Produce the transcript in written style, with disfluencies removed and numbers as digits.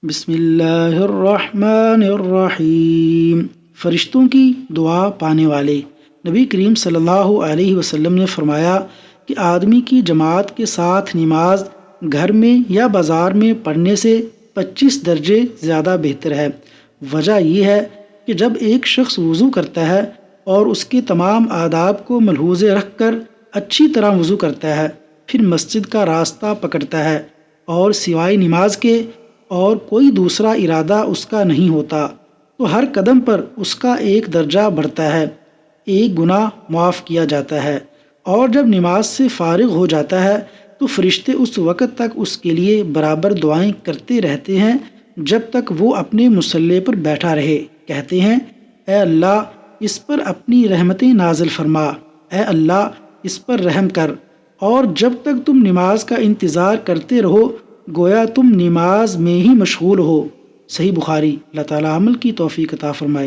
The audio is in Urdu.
بسم اللہ الرحمن الرحیم۔ فرشتوں کی دعا پانے والے نبی کریم صلی اللہ علیہ وسلم نے فرمایا کہ آدمی کی جماعت کے ساتھ نماز گھر میں یا بازار میں پڑھنے سے 25 درجے زیادہ بہتر ہے۔ وجہ یہ ہے کہ جب ایک شخص وضو کرتا ہے اور اس کے تمام آداب کو ملحوظے رکھ کر اچھی طرح وضو کرتا ہے، پھر مسجد کا راستہ پکڑتا ہے اور سوائے نماز کے اور کوئی دوسرا ارادہ اس کا نہیں ہوتا، تو ہر قدم پر اس کا ایک درجہ بڑھتا ہے، ایک گناہ معاف کیا جاتا ہے، اور جب نماز سے فارغ ہو جاتا ہے تو فرشتے اس وقت تک اس کے لیے برابر دعائیں کرتے رہتے ہیں جب تک وہ اپنے مصلی پر بیٹھا رہے۔ کہتے ہیں، اے اللہ اس پر اپنی رحمتیں نازل فرما، اے اللہ اس پر رحم کر، اور جب تک تم نماز کا انتظار کرتے رہو گویا تم نماز میں ہی مشغول ہو۔ صحیح بخاری۔ اللہ تعالی عمل کی توفیق عطا فرمائے۔